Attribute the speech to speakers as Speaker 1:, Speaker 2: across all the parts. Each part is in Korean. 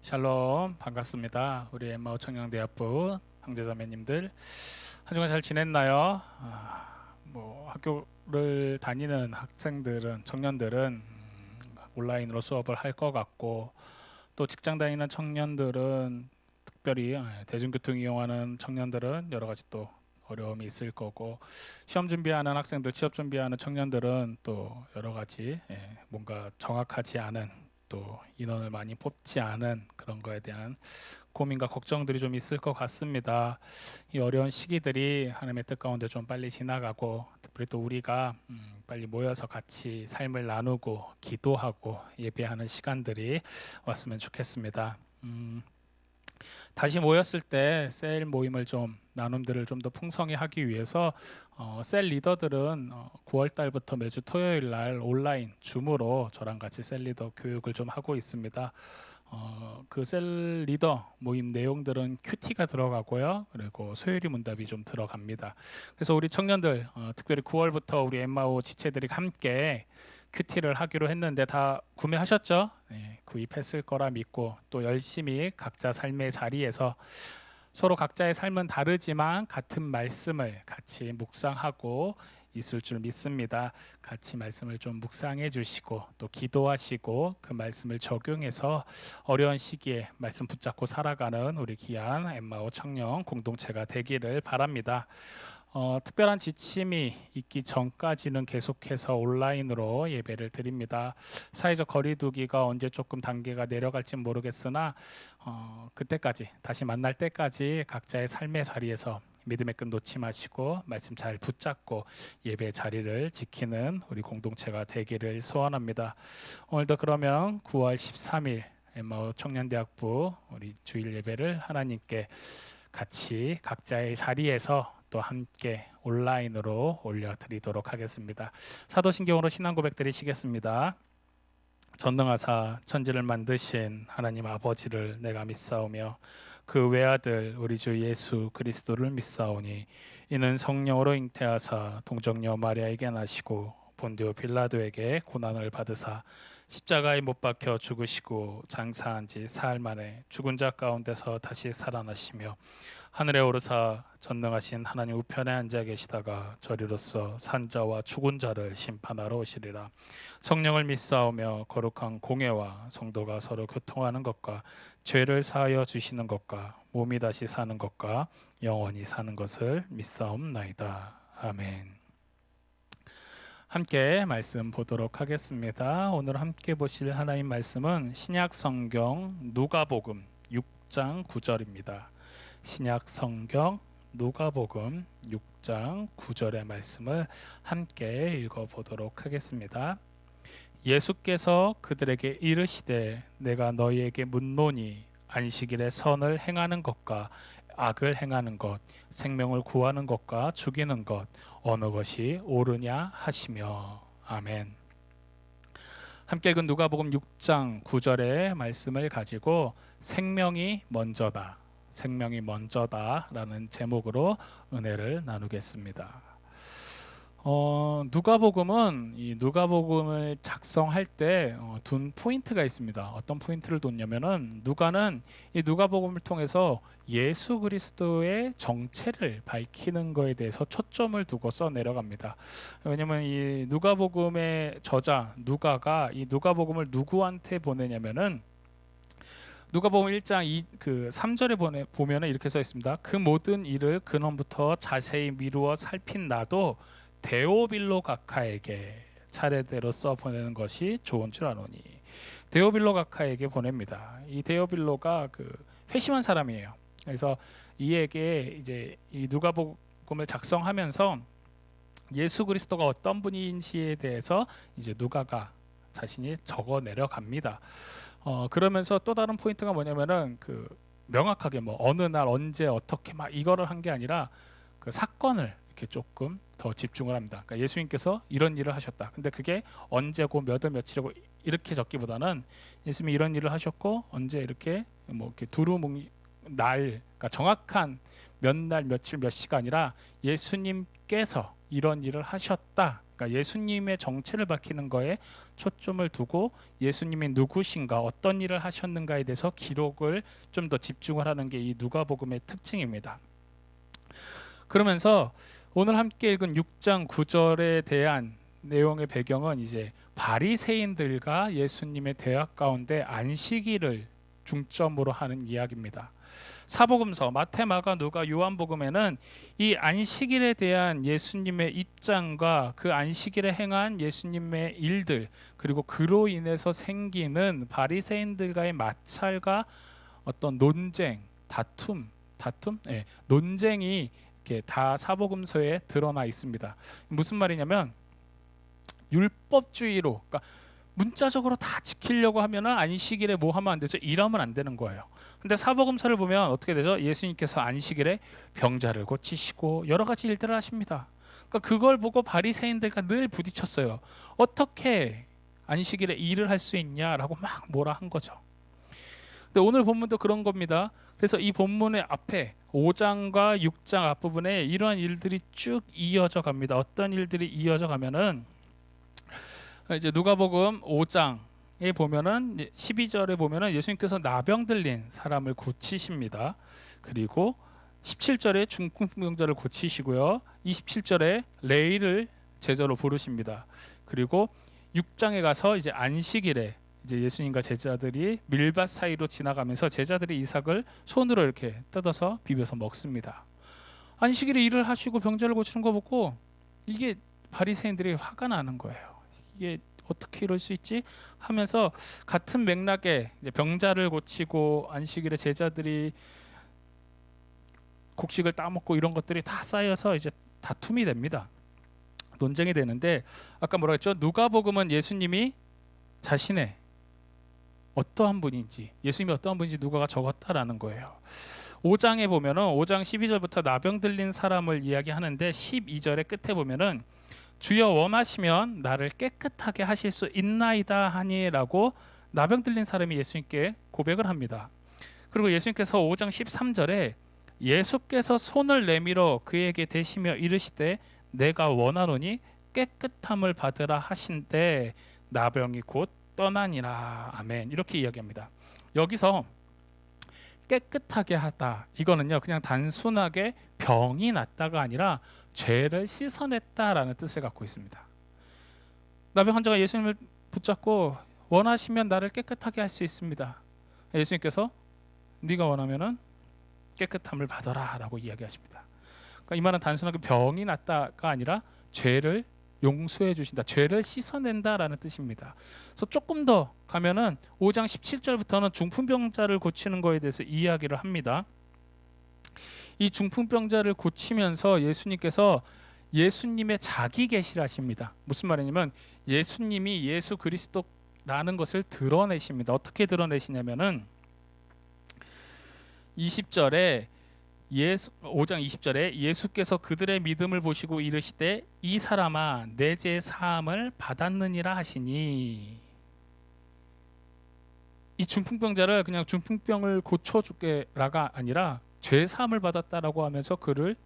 Speaker 1: 샬롬 반갑습니다. 우리 엠마오 청년대학부 형제자매님들 한 주간 잘 지냈나요? 학교를 다니는 학생들은 청년들은 온라인으로 수업을 할 것 같고 또 직장 다니는 청년들은 특별히 대중교통 이용하는 청년들은 여러 가지 또 어려움이 있을 거고 시험 준비하는 학생들, 취업 준비하는 청년들은 또 여러 가지 뭔가 정확하지 않은 또 인원을 많이 뽑지 않은 그런 거에 대한 고민과 걱정들이 좀 있을 것 같습니다. 이 어려운 시기들이 하나님의 뜻 가운데 좀 빨리 지나가고 특별히 또 우리가 빨리 모여서 같이 삶을 나누고 기도하고 예배하는 시간들이 왔으면 좋겠습니다. 다시 모였을 때 셀 모임을 좀 나눔들을 좀 더 풍성히 하기 위해서 셀 리더들은 9월 달부터 매주 토요일 날 온라인 줌으로 저랑 같이 셀 리더 교육을 좀 하고 있습니다. 그 셀 리더 모임 내용들은 큐티가 들어가고요. 그리고 소요리 문답이 좀 들어갑니다. 그래서 우리 청년들 특별히 9월부터 우리 엠마오 지체들이 함께 큐티를 하기로 했는데 다 구매하셨죠? 네, 구입했을 거라 믿고 또 열심히 각자 삶의 자리에서 서로 각자의 삶은 다르지만 같은 말씀을 같이 묵상하고 있을 줄 믿습니다. 같이 말씀을 좀 묵상해 주시고 또 기도하시고 그 말씀을 적용해서 어려운 시기에 말씀 붙잡고 살아가는 우리 귀한 엠마오 청년 공동체가 되기를 바랍니다. 특별한 지침이 있기 전까지는 계속해서 온라인으로 예배를 드립니다. 사회적 거리두기가 언제 조금 단계가 내려갈지 모르겠으나 그때까지 다시 만날 때까지 각자의 삶의 자리에서 믿음의 끈 놓지 마시고 말씀 잘 붙잡고 예배 자리를 지키는 우리 공동체가 되기를 소원합니다. 오늘도 그러면 9월 13일 엠마오 청년대학부 우리 주일 예배를 하나님께 같이 각자의 자리에서 또 함께 온라인으로 올려드리도록 하겠습니다. 사도신경으로 신앙 고백 드리시겠습니다. 전능하사 천지를 만드신 하나님 아버지를 내가 믿사오며 그 외아들 우리 주 예수 그리스도를 믿사오니 이는 성령으로 잉태하사 동정녀 마리아에게 나시고 본디오 빌라도에게 고난을 받으사 십자가에 못 박혀 죽으시고 장사한 지 사흘 만에 죽은 자 가운데서 다시 살아나시며 하늘에 오르사 전능하신 하나님 우편에 앉아 계시다가 저리로서 산자와 죽은 자를 심판하러 오시리라. 성령을 믿사오며 거룩한 공예와 성도가 서로 교통하는 것과 죄를 사하여 주시는 것과 몸이 다시 사는 것과 영원히 사는 것을 믿사옵나이다. 아멘. 함께 말씀 보도록 하겠습니다. 오늘 함께 보실 하나님 말씀은 신약 성경 누가복음 6장 9절입니다. 신약 성경 누가복음 6장 9절의 말씀을 함께 읽어보도록 하겠습니다. 예수께서 그들에게 이르시되 내가 너희에게 묻노니 안식일에 선을 행하는 것과 악을 행하는 것, 생명을 구하는 것과 죽이는 것 어느 것이 옳으냐 하시며 아멘. 함께 읽은 누가복음 6장 9절의 말씀을 가지고 생명이 먼저다. 생명이 먼저다라는 제목으로 은혜를 나누겠습니다. 누가복음은 이 누가복음을 작성할 때 둔 포인트가 있습니다. 어떤 포인트를 뒀냐면은 누가는 이 누가복음을 통해서 예수 그리스도의 정체를 밝히는 것에 대해서 초점을 두고 써 내려갑니다. 왜냐하면 이 누가복음의 저자 누가가 이 누가복음을 누구한테 보내냐면은 누가복음 1장 3절에 보면은 이렇게 써 있습니다. 그 모든 일을 근원부터 자세히 미루어 살핀 나도 데오빌로 각하에게 차례대로 써 보내는 것이 좋은 줄 아노니. 데오빌로 각하에게 보냅니다. 이 데오빌로가 회심한 사람이에요. 그래서 이에게 이제 이 누가복음을 작성하면서 예수 그리스도가 어떤 분인지에 대해서 이제 누가가 자신이 적어 내려갑니다. 그러면서 또 다른 포인트가 뭐냐면은 명확하게 뭐 어느 날 언제 어떻게 막 이거를 한 게 아니라 그 사건을 이렇게 조금 더 집중을 합니다. 그러니까 예수님께서 이런 일을 하셨다. 근데 그게 언제고 몇 월 며칠이고 이렇게 적기보다는 예수님이 이런 일을 하셨고 언제 이렇게 뭐 이렇게 날, 그러니까 정확한 몇 날 며칠 몇 시가 아니라 예수님께서 이런 일을 하셨다. 그러니까 예수님의 정체를 밝히는 거에 초점을 두고 예수님이 누구신가, 어떤 일을 하셨는가에 대해서 기록을 좀 더 집중을 하는 게 이 누가복음의 특징입니다. 그러면서 오늘 함께 읽은 6장 9절에 대한 내용의 배경은 이제 바리새인들과 예수님의 대화 가운데 안식일을 중점으로 하는 이야기입니다. 사복음서 마태, 마가, 누가, 요한복음에는 이 안식일에 대한 예수님의 입장과 그 안식일에 행한 예수님의 일들, 그리고 그로 인해서 생기는 바리새인들과의 마찰과 어떤 논쟁, 다툼, 논쟁이 이렇게 다 사복음서에 드러나 있습니다. 무슨 말이냐면 율법주의로, 그러니까 문자적으로 다 지키려고 하면은 안식일에 뭐 하면 안 되죠? 일하면 안 되는 거예요. 근데 사복음서를 보면 어떻게 되죠? 예수님께서 안식일에 병자를 고치시고 여러 가지 일들을 하십니다. 그러니까 그걸 보고 바리새인들과 늘 부딪혔어요. 어떻게 안식일에 일을 할 수 있냐라고 막 뭐라 한 거죠. 근데 오늘 본문도 그런 겁니다. 그래서 이 본문의 앞에 5장과 6장 앞부분에 이러한 일들이 쭉 이어져 갑니다. 어떤 일들이 이어져 가면은 이제 누가복음 5장에 보면은 12절에 보면은 예수님께서 나병 들린 사람을 고치십니다. 그리고 17절에 중풍병자를 고치시고요. 27절에 레위를 제자로 부르십니다. 그리고 6장에 가서 이제 안식일에 이제 예수님과 제자들이 밀밭 사이로 지나가면서 제자들이 이삭을 손으로 이렇게 뜯어서 비벼서 먹습니다. 안식일에 일을 하시고 병자를 고치는 거 보고 이게 바리새인들이 화가 나는 거예요. 이게 어떻게 이럴 수 있지? 하면서 같은 맥락에 병자를 고치고 안식일에 제자들이 곡식을 따먹고 이런 것들이 다 쌓여서 이제 다툼이 됩니다. 논쟁이 되는데 아까 뭐라 했죠? 누가복음은 예수님이 자신의 어떠한 분인지, 예수님이 어떠한 분인지 누가가 적었다라는 거예요. 5장에 보면은 5장 12절부터 나병 들린 사람을 이야기하는데 12절의 끝에 보면은 주여 원하시면 나를 깨끗하게 하실 수 있나이다 하니라고 나병 들린 사람이 예수님께 고백을 합니다. 그리고 예수님께서 5장 13절에 예수께서 손을 내밀어 그에게 대시며 이르시되 내가 원하노니 깨끗함을 받으라 하신대 나병이 곧 떠나니라. 아멘. 이렇게 이야기합니다. 여기서 깨끗하게 하다, 이거는요 그냥 단순하게 병이 낫다가 아니라 죄를 씻어냈다라는 뜻을 갖고 있습니다. 나병 환자가 예수님을 붙잡고 원하시면 나를 깨끗하게 할 수 있습니다. 예수님께서 네가 원하면은 깨끗함을 받아라라고 이야기하십니다. 그러니까 이 말은 단순하게 병이 낫다가 아니라 죄를 용서해 주신다, 죄를 씻어낸다라는 뜻입니다. 그래서 조금 더 가면은 5장 17절부터는 중풍병자를 고치는 거에 대해서 이야기를 합니다. 이 중풍병자를 고치면서 예수님께서 예수님의 자기 계시를 하십니다. 무슨 말이냐면 예수님이 예수 그리스도라는 것을 드러내십니다. 어떻게 드러내시냐면은 20절에 5장 20절에 예수께서 그들의 믿음을 보시고 이르시되 이 사람아 내 죄 사함을 받았느니라 하시니, 이 중풍병자를 그냥 중풍병을 고쳐주게라가 아니라 죄 사함을 받았다라고 하면서 그를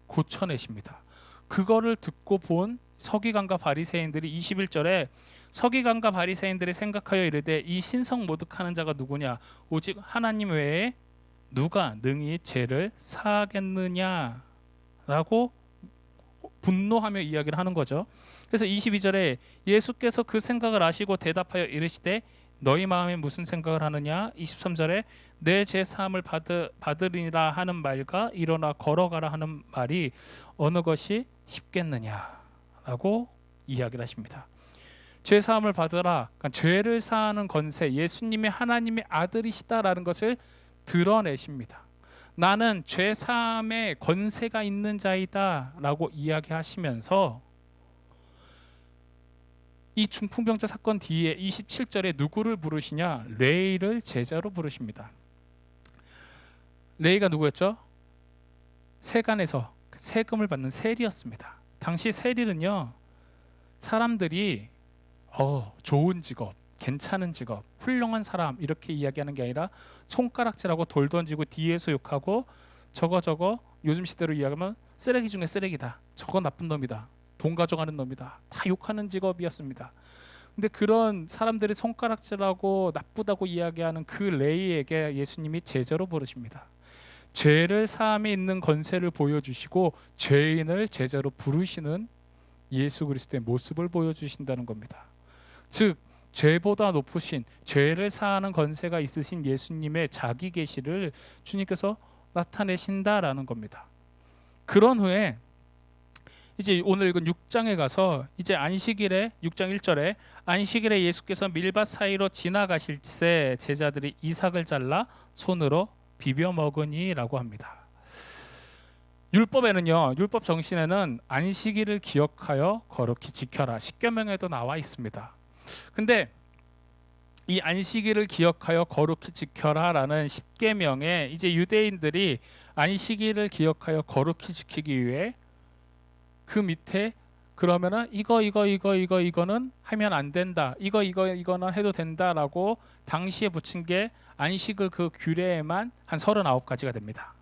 Speaker 1: 고쳐내십니다. 그거를 듣고 본 서기관과 바리새인들이 21절에 서기관과 바리새인들이 생각하여 이르되 이 신성 모독하는 자가 누구냐, 오직 하나님 외에 누가 능히 죄를 사하겠느냐라고 분노하며 이야기를 하는 거죠. 그래서 22절에 예수께서 그 생각을 아시고 대답하여 이르시되 너희 마음에 무슨 생각을 하느냐. 23절에 내 죄 사함을 받으리라 하는 말과 일어나 걸어가라 하는 말이 어느 것이 쉽겠느냐라고 이야기를 하십니다. 죄 사함을 받으라, 그러니까 죄를 사하는 권세, 예수님이 하나님의 아들이시다라는 것을 드러내십니다. 나는 죄 사함의 권세가 있는 자이다라고 이야기하시면서 이 중풍병자 사건 뒤에 27절에 누구를 부르시냐, 레위를 제자로 부르십니다. 레위가 누구였죠? 세간에서 세금을 받는 세리였습니다. 당시 세리는요 사람들이 좋은 직업, 괜찮은 직업, 훌륭한 사람 이렇게 이야기하는 게 아니라 손가락질하고 돌 던지고 뒤에서 욕하고 저거 요즘 시대로 이야기하면 쓰레기 중에 쓰레기다, 저거 나쁜 놈이다, 돈 가져가는 놈이다. 다 욕하는 직업이었습니다. 근데 그런 사람들이 손가락질하고 나쁘다고 이야기하는 그 레위에게 예수님이 제자로 부르십니다. 죄를 사함에 있는 권세를 보여주시고 죄인을 제자로 부르시는 예수 그리스도의 모습을 보여주신다는 겁니다. 즉 죄보다 높으신 죄를 사하는 권세가 있으신 예수님의 자기 계시를 주님께서 나타내신다라는 겁니다. 그런 후에 이제 오늘 읽은 6장에 가서 이제 안식일에 6장 1절에 안식일에 예수께서 밀밭 사이로 지나가실 때 제자들이 이삭을 잘라 손으로 비벼 먹으니라고 합니다. 율법에는요, 율법 정신에는 안식일을 기억하여 거룩히 지켜라 십계명에도 나와 있습니다. 근데 이 안식일을 기억하여 거룩히 지켜라라는 십계명에 이제 유대인들이 안식일을 기억하여 거룩히 지키기 위해 그 밑에 그러면은 이거는 하면 안 된다. 이거는 해도 된다라고 당시에 붙인 게 안식을 그 규례에만 한 39가지가 됩니다.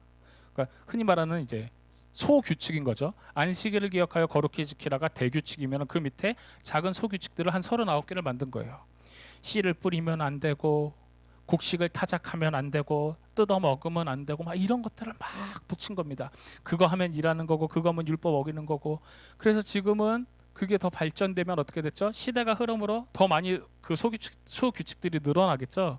Speaker 1: 그러니까 흔히 말하는 이제 소규칙인 거죠. 안식일을 기억하여 거룩히 지키라가 대규칙이면 그 밑에 작은 소규칙들을 한 39개를 만든 거예요. 씨를 뿌리면 안 되고 곡식을 타작하면 안 되고 뜯어 먹으면 안 되고 막 이런 것들을 막 붙인 겁니다. 그거 하면 일하는 거고 그거 하면 율법 어기는 거고. 그래서 지금은 그게 더 발전되면 어떻게 됐죠? 시대가 흐름으로 더 많이 그 소규칙들이 늘어나겠죠.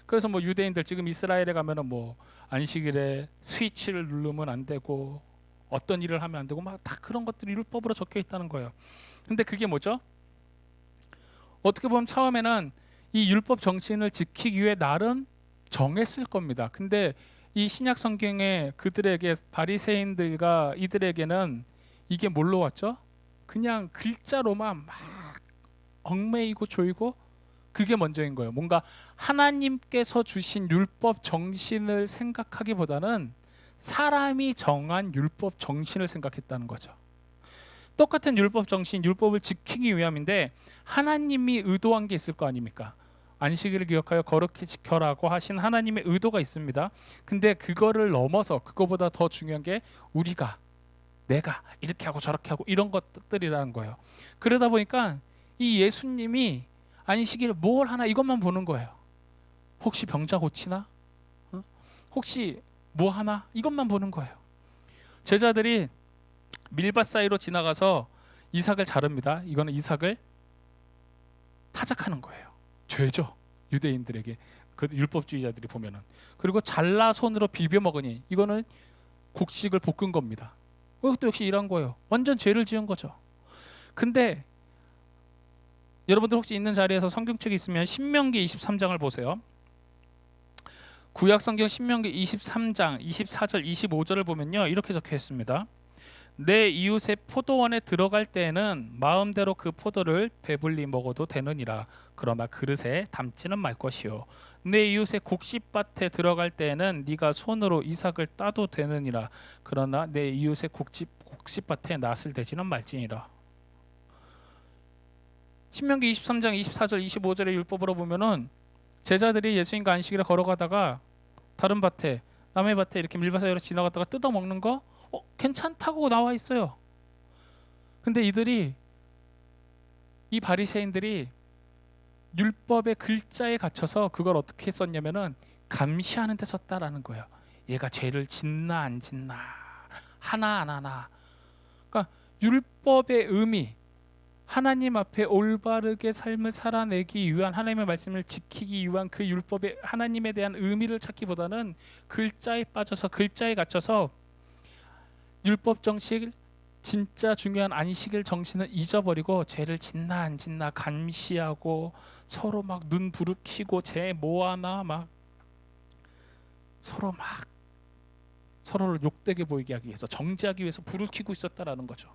Speaker 1: 그래서 뭐 유대인들 지금 이스라엘에 가면은 뭐 안식일에 스위치를 누르면 안 되고 어떤 일을 하면 안 되고 막 다 그런 것들이 율법으로 적혀 있다는 거예요. 근데 그게 뭐죠? 어떻게 보면 처음에는 이 율법 정신을 지키기 위해 나름 정했을 겁니다. 근데 이 신약 성경에 그들에게 바리새인들과 이들에게는 이게 뭘로 왔죠? 그냥 글자로만 막 얽매이고 조이고 그게 먼저인 거예요. 뭔가 하나님께서 주신 율법 정신을 생각하기보다는 사람이 정한 율법 정신을 생각했다는 거죠. 똑같은 율법 정신, 율법을 지키기 위함인데 하나님이 의도한 게 있을 거 아닙니까? 안식일을 기억하여 거룩히 지켜라고 하신 하나님의 의도가 있습니다. 근데 그거를 넘어서 그거보다 더 중요한 게 우리가 내가 이렇게 하고 저렇게 하고 이런 것들이라는 거예요. 그러다 보니까 이 예수님이 안식일 뭘 하나 이것만 보는 거예요. 혹시 병자 고치나? 혹시 뭐 하나? 이것만 보는 거예요. 제자들이 밀밭 사이로 지나가서 이삭을 자릅니다. 이거는 이삭을 타작하는 거예요. 죄죠. 유대인들에게 그 율법주의자들이 보면은. 그리고 잘라 손으로 비벼 먹으니 이거는 곡식을 볶은 겁니다. 이것도 역시 이런 거예요. 완전 죄를 지은 거죠. 근데 여러분들 혹시 있는 자리에서 성경책이 있으면 신명기 23장을 보세요. 구약 성경 신명기 23장 24절 25절을 보면요. 이렇게 적혀 있습니다. 내 이웃의 포도원에 들어갈 때에는 마음대로 그 포도를 배불리 먹어도 되느니라. 그러나 그릇에 담지는 말 것이요. 내 이웃의 곡식밭에 들어갈 때에는 네가 손으로 이삭을 따도 되느니라. 그러나 내 이웃의 곡식밭에 낫을 대지는 말지니라. 신명기 23장 24절 25절의 율법으로 보면은 제자들이 예수님과 안식일에 걸어가다가 다른 밭에 남의 밭에 이렇게 밀밭 사이로 지나갔다가 뜯어 먹는 거 괜찮다고 나와 있어요. 근데 이 바리새인들이 율법의 글자에 갇혀서 그걸 어떻게 썼냐면은 감시하는 데 썼다라는 거예요. 얘가 죄를 짓나 안 짓나 하나 안 하나. 그러니까 율법의 의미, 하나님 앞에 올바르게 삶을 살아내기 위한 하나님의 말씀을 지키기 위한 그 율법의 하나님에 대한 의미를 찾기보다는 글자에 빠져서 글자에 갇혀서 율법 정식 진짜 중요한 안식일 정신을 잊어버리고 죄를 짓나 안 짓나 감시하고 서로 막 눈 부르키고 죄 뭐 하나 막 서로를 욕되게 보이게 하기 위해서 정죄하기 위해서 불을 켜고 있었다라는 거죠.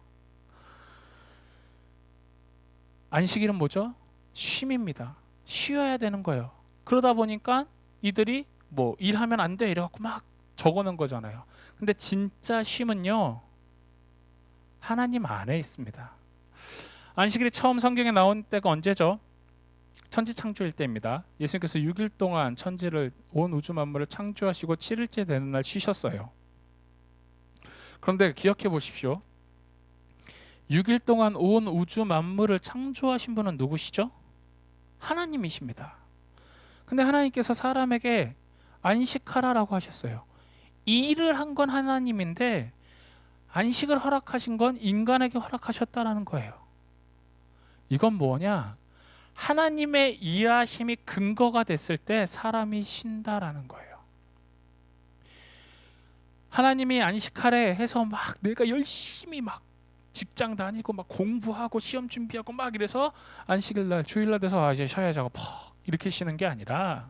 Speaker 1: 안식일은 뭐죠? 쉼입니다. 쉬어야 되는 거예요. 그러다 보니까 이들이 뭐 일하면 안 돼 이래갖고 막 적어놓은 거잖아요. 근데 진짜 쉼은요 하나님 안에 있습니다. 안식일이 처음 성경에 나온 때가 언제죠? 천지 창조일 때입니다. 예수님께서 6일 동안 천지를 온 우주 만물을 창조하시고 7일째 되는 날 쉬셨어요. 그런데 기억해 보십시오. 6일 동안 온 우주 만물을 창조하신 분은 누구시죠? 하나님이십니다. 근데 하나님께서 사람에게 안식하라라고 하셨어요. 이 일을 한 건 하나님인데 안식을 허락하신 건 인간에게 허락하셨다라는 거예요. 이건 뭐냐? 하나님의 일하심이 근거가 됐을 때 사람이 쉰다라는 거예요. 하나님이 안식하래 해서 막 내가 열심히 막 직장 다니고 막 공부하고 시험 준비하고 막 이래서 안식일 날 주일날 돼서 이제 쉬어야지 퍽 이렇게 쉬는 게 아니라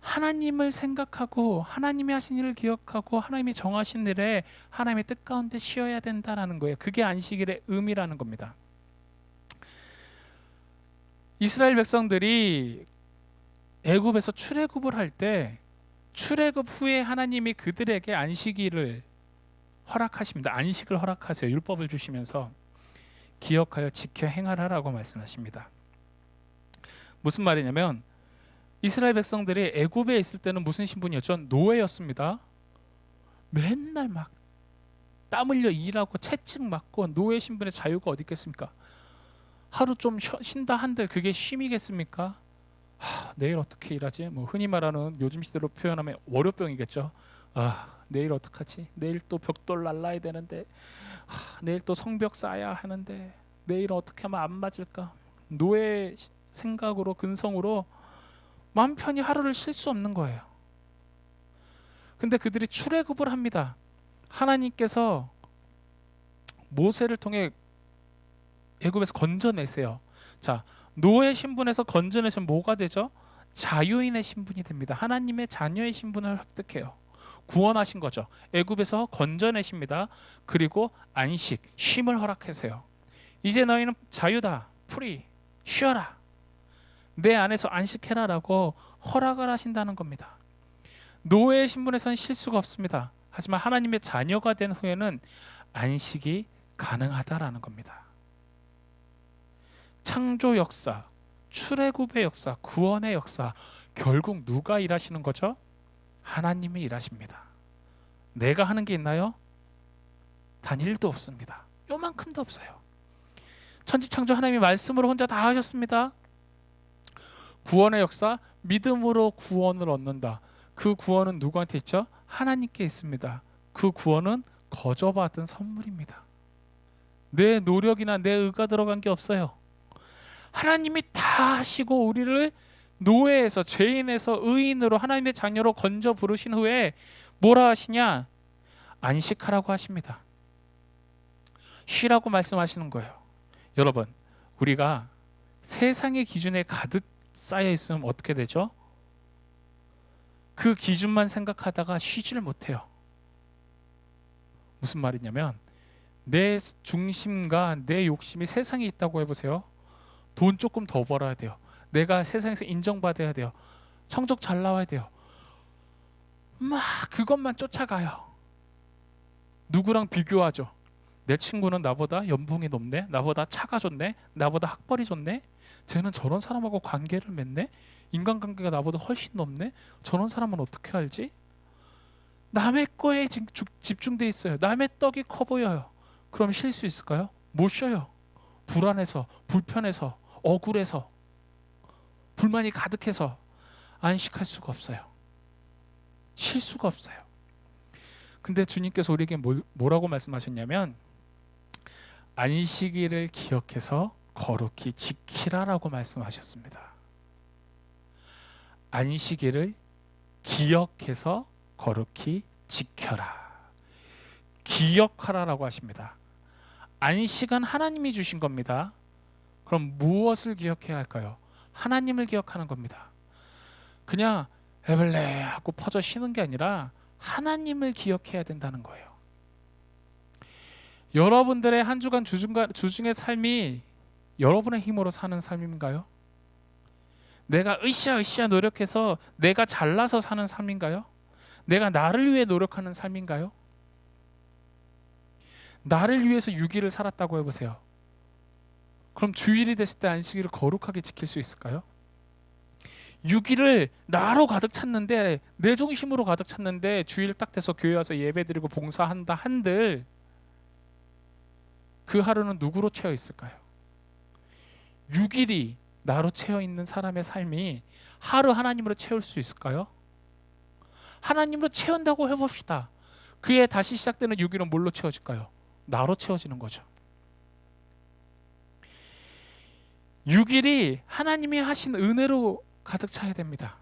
Speaker 1: 하나님을 생각하고 하나님이 하신 일을 기억하고 하나님이 정하신 일에 하나님의 뜻 가운데 쉬어야 된다라는 거예요. 그게 안식일의 의미라는 겁니다. 이스라엘 백성들이 애굽에서 출애굽을 할 때 출애굽 후에 하나님이 그들에게 안식일을 허락하십니다. 안식을 허락하세요. 율법을 주시면서 기억하여 지켜 행하라라고 말씀하십니다. 무슨 말이냐면 이스라엘 백성들이 애굽에 있을 때는 무슨 신분이었죠? 노예였습니다. 맨날 막 땀 흘려 일하고 채찍 맞고 노예 신분의 자유가 어디 있겠습니까? 하루 좀 쉰다 한들 그게 쉼이겠습니까? 내일 어떻게 일하지? 뭐 흔히 말하는 요즘 시대로 표현하면 월요병이겠죠. 내일 어떡하지? 내일 또 벽돌 날라야 되는데 내일 또 성벽 쌓아야 하는데 내일 어떻게 하면 안 맞을까? 노예 생각으로 근성으로 마음 편히 하루를 쉴 수 없는 거예요. 근데 그들이 출애굽을 합니다. 하나님께서 모세를 통해 애굽에서 건져내세요. 자, 노예 신분에서 건져내시면 뭐가 되죠? 자유인의 신분이 됩니다. 하나님의 자녀의 신분을 획득해요. 구원하신 거죠. 애굽에서 건져내십니다. 그리고 안식, 쉼을 허락하세요. 이제 너희는 자유다. 프리, 쉬어라. 내 안에서 안식해라라고 허락을 하신다는 겁니다. 노예의 신분에서는 쉴 수가 없습니다. 하지만 하나님의 자녀가 된 후에는 안식이 가능하다라는 겁니다. 창조 역사, 출애굽의 역사, 구원의 역사, 결국 누가 일하시는 거죠? 하나님이 일하십니다. 내가 하는 게 있나요? 단 1도 없습니다. 요만큼도 없어요. 천지창조 하나님이 말씀으로 혼자 다 하셨습니다. 구원의 역사, 믿음으로 구원을 얻는다. 그 구원은 누구한테 있죠? 하나님께 있습니다. 그 구원은 거저받은 선물입니다. 내 노력이나 내 의가 들어간 게 없어요. 하나님이 다 하시고 우리를 노예에서 죄인에서 의인으로 하나님의 자녀로 건져 부르신 후에 뭐라 하시냐? 안식하라고 하십니다. 쉬라고 말씀하시는 거예요. 여러분, 우리가 세상의 기준에 가득 쌓여 있으면 어떻게 되죠? 그 기준만 생각하다가 쉬지를 못해요. 무슨 말이냐면 내 중심과 내 욕심이 세상에 있다고 해보세요. 돈 조금 더 벌어야 돼요. 내가 세상에서 인정받아야 돼요. 성적 잘 나와야 돼요. 막 그것만 쫓아가요. 누구랑 비교하죠? 내 친구는 나보다 연봉이 높네, 나보다 차가 좋네, 나보다 학벌이 좋네, 쟤는 저런 사람하고 관계를 맺네, 인간관계가 나보다 훨씬 높네, 저런 사람은 어떻게 알지? 남의 거에 집중돼 있어요. 남의 떡이 커 보여요. 그럼 쉴 수 있을까요? 못 쉬어요. 불안해서, 불편해서, 억울해서, 불만이 가득해서 안식할 수가 없어요. 쉴 수가 없어요. 근데 주님께서 우리에게 뭐라고 말씀하셨냐면 안식일을 기억해서 거룩히 지키라라고 말씀하셨습니다. 안식일을 기억해서 거룩히 지켜라. 기억하라라고 하십니다. 안식은 하나님이 주신 겁니다. 그럼 무엇을 기억해야 할까요? 하나님을 기억하는 겁니다. 그냥 에블레 하고 퍼져 쉬는 게 아니라 하나님을 기억해야 된다는 거예요. 여러분들의 한 주간 주중의 삶이 여러분의 힘으로 사는 삶인가요? 내가 으쌰으쌰 노력해서 내가 잘나서 사는 삶인가요? 내가 나를 위해 노력하는 삶인가요? 나를 위해서 6일을 살았다고 해보세요. 그럼 주일이 됐을 때 안식일을 거룩하게 지킬 수 있을까요? 6일을 나로 가득 찼는데 내 중심으로 가득 찼는데 주일 딱 돼서 교회 와서 예배드리고 봉사한다 한들 그 하루는 누구로 채워 있을까요? 6일이 나로 채워 있는 사람의 삶이 하루 하나님으로 채울 수 있을까요? 하나님으로 채운다고 해봅시다. 그에 다시 시작되는 6일은 뭘로 채워질까요? 나로 채워지는 거죠. 6일이 하나님이 하신 은혜로 가득 차야 됩니다.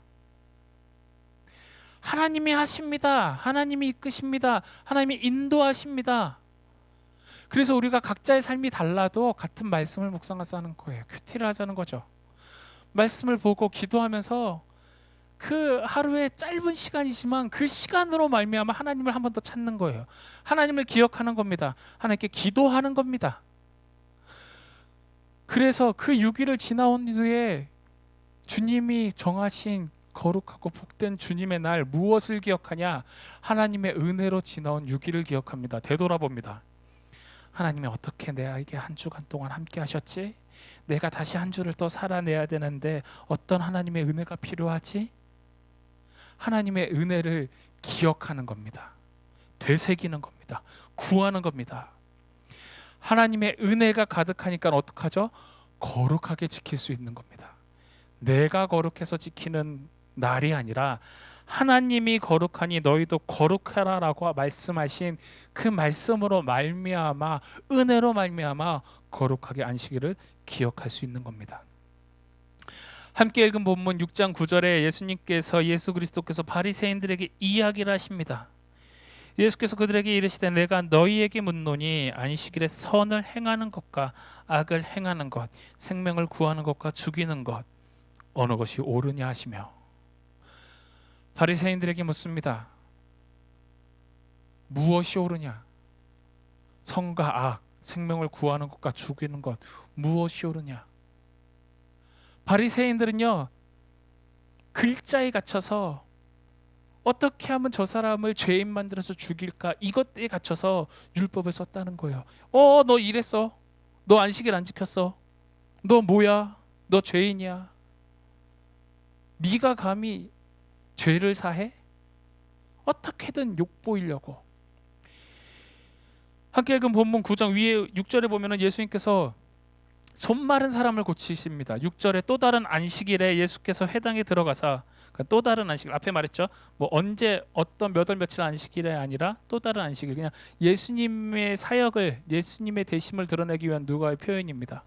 Speaker 1: 하나님이 하십니다. 하나님이 이끄십니다. 하나님이 인도하십니다. 그래서 우리가 각자의 삶이 달라도 같은 말씀을 묵상해서 하는 거예요. 큐티를 하자는 거죠. 말씀을 보고 기도하면서 그 하루의 짧은 시간이지만 그 시간으로 말미암아 하나님을 한 번 더 찾는 거예요. 하나님을 기억하는 겁니다. 하나님께 기도하는 겁니다. 그래서 그 6일을 지나온 후에 주님이 정하신 거룩하고 복된 주님의 날 무엇을 기억하냐? 하나님의 은혜로 지나온 6일을 기억합니다. 되돌아봅니다. 하나님이 어떻게 내게 한 주간 동안 함께 하셨지? 내가 다시 한 주를 또 살아내야 되는데 어떤 하나님의 은혜가 필요하지? 하나님의 은혜를 기억하는 겁니다. 되새기는 겁니다. 구하는 겁니다. 하나님의 은혜가 가득하니까 어떡하죠? 거룩하게 지킬 수 있는 겁니다. 내가 거룩해서 지키는 날이 아니라 하나님이 거룩하니 너희도 거룩하라라고 말씀하신 그 말씀으로 말미암아 은혜로 말미암아 거룩하게 안식일을 기억할 수 있는 겁니다. 함께 읽은 본문 6장 9절에 예수 그리스도께서 바리새인들에게 이야기를 하십니다. 예수께서 그들에게 이르시되 내가 너희에게 묻노니 안식일에 선을 행하는 것과 악을 행하는 것, 생명을 구하는 것과 죽이는 것 어느 것이 옳으냐 하시며 바리새인들에게 묻습니다. 무엇이 옳으냐? 선과 악, 생명을 구하는 것과 죽이는 것 무엇이 옳으냐? 바리새인들은요 글자에 갇혀서 어떻게 하면 저 사람을 죄인 만들어서 죽일까 이것에 갇혀서 율법을 썼다는 거예요. 너 이랬어. 너 안식일 안 지켰어. 너 뭐야? 너 죄인이야. 네가 감히 죄를 사해? 어떻게든 욕보이려고. 함께 읽은 본문 9장 위에 6절에 보면은 예수님께서 손 마른 사람을 고치십니다. 6절에 또 다른 안식일에 예수께서 회당에 들어가사 또 다른 안식일 앞에 말했죠. 뭐 언제 어떤 몇 월 며칠 안식일이 아니라 또 다른 안식일 그냥 예수님의 사역을 예수님의 대심을 드러내기 위한 누가의 표현입니다.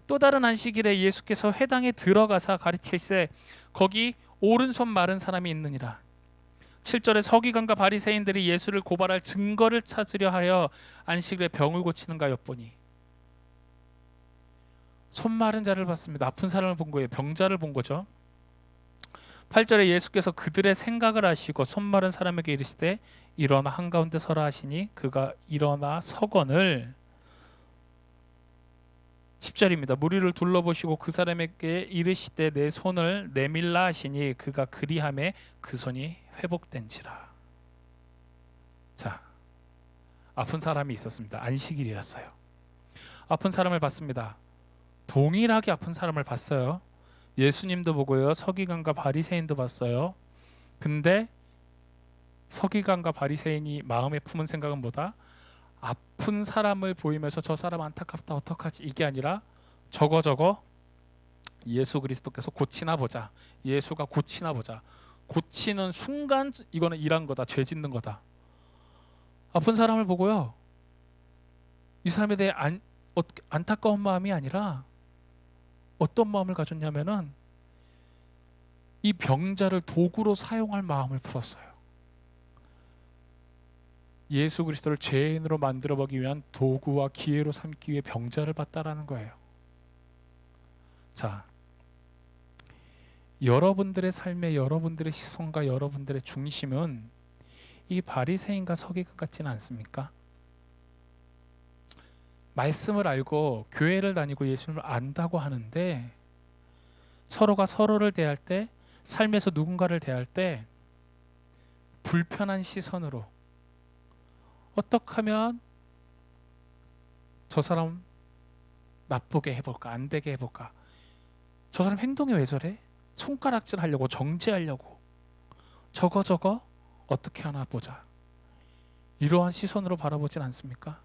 Speaker 1: 또 다른 안식일에 예수께서 회당에 들어가사 가르치시되 거기 오른손 마른 사람이 있느니라. 7절에 서기관과 바리새인들이 예수를 고발할 증거를 찾으려 하여 안식일에 병을 고치는가 엿보니 손 마른 자를 봤습니다. 아픈 사람을 본 거예요. 병자를 본 거죠. 8절에 예수께서 그들의 생각을 아시고 손 마른 사람에게 이르시되 일어나 한가운데 서라 하시니 그가 일어나 서거늘 10절입니다. 무리를 둘러보시고 그 사람에게 이르시되 내 손을 내밀라 하시니 그가 그리하매 그 손이 회복된지라. 자, 아픈 사람이 있었습니다. 안식일이었어요. 아픈 사람을 봤습니다. 동일하게 아픈 사람을 봤어요. 예수님도 보고요. 서기관과 바리새인도 봤어요. 근데 서기관과 바리새인이 마음에 품은 생각은 뭐다? 아픈 사람을 보이면서 저 사람 안타깝다 어떡하지 이게 아니라 저거 예수 그리스도께서 고치나 보자. 예수가 고치나 보자. 고치는 순간 이거는 일한 거다. 죄 짓는 거다. 아픈 사람을 보고요. 이 사람에 대해 안타까운 마음이 아니라 어떤 마음을 가졌냐면은 이 병자를 도구로 사용할 마음을 풀었어요. 예수 그리스도를 죄인으로 만들어보기 위한 도구와 기회로 삼기 위해 병자를 봤다라는 거예요. 자, 여러분들의 삶에 여러분들의 시선과 여러분들의 중심은 이 바리새인과 서기관 같지는 않습니까? 말씀을 알고 교회를 다니고 예수님을 안다고 하는데 서로가 서로를 대할 때 삶에서 누군가를 대할 때 불편한 시선으로 어떻게 하면 저 사람 나쁘게 해볼까 안 되게 해볼까 저 사람 행동이 왜 저래? 손가락질 하려고 정죄하려고 저거 어떻게 하나 보자 이러한 시선으로 바라보진 않습니까?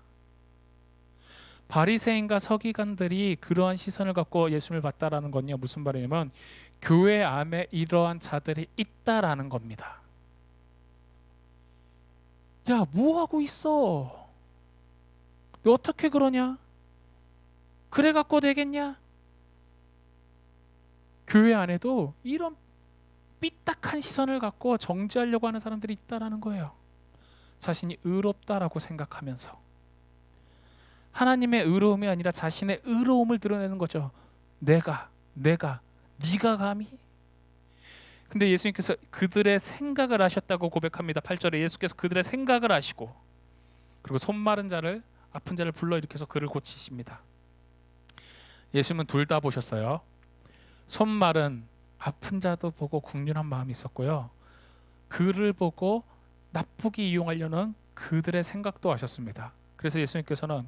Speaker 1: 바리새인과 서기관들이 그러한 시선을 갖고 예수님을 봤다라는 건요, 무슨 말이냐면 교회 안에 이러한 자들이 있다라는 겁니다. 야, 뭐 하고 있어? 너 어떻게 그러냐? 그래 갖고 되겠냐? 교회 안에도 이런 삐딱한 시선을 갖고 정죄하려고 하는 사람들이 있다라는 거예요. 자신이 의롭다라고 생각하면서 하나님의 의로움이 아니라 자신의 의로움을 드러내는 거죠. 네가 감히? 근데 예수님께서 그들의 생각을 아셨다고 고백합니다. 8절에 예수께서 그들의 생각을 아시고 그리고 손 마른 자를 아픈 자를 불러일으켜서 그를 고치십니다. 예수님은 둘 다 보셨어요. 손 마른 아픈 자도 보고 긍휼한 마음이 있었고요. 그를 보고 나쁘게 이용하려는 그들의 생각도 아셨습니다. 그래서 예수님께서는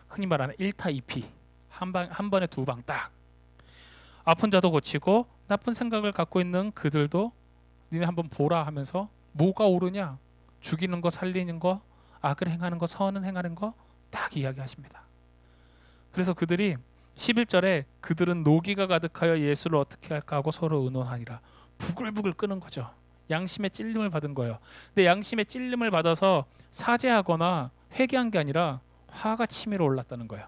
Speaker 1: 흔히 말하는 1타 2피 한 번에 두 방 딱 아픈 자도 고치고 나쁜 생각을 갖고 있는 그들도 니네 한번 보라 하면서 뭐가 옳으냐? 죽이는 거, 살리는 거, 악을 행하는 거, 선을 행하는 거 딱 이야기하십니다. 그래서 그들이 11절에 그들은 노기가 가득하여 예수를 어떻게 할까 하고 서로 의논하니라. 부글부글 끄는 거죠. 양심의 찔림을 받은 거예요. 근데 양심의 찔림을 받아서 사죄하거나 회개한 게 아니라 화가 치밀어 올랐다는 거예요.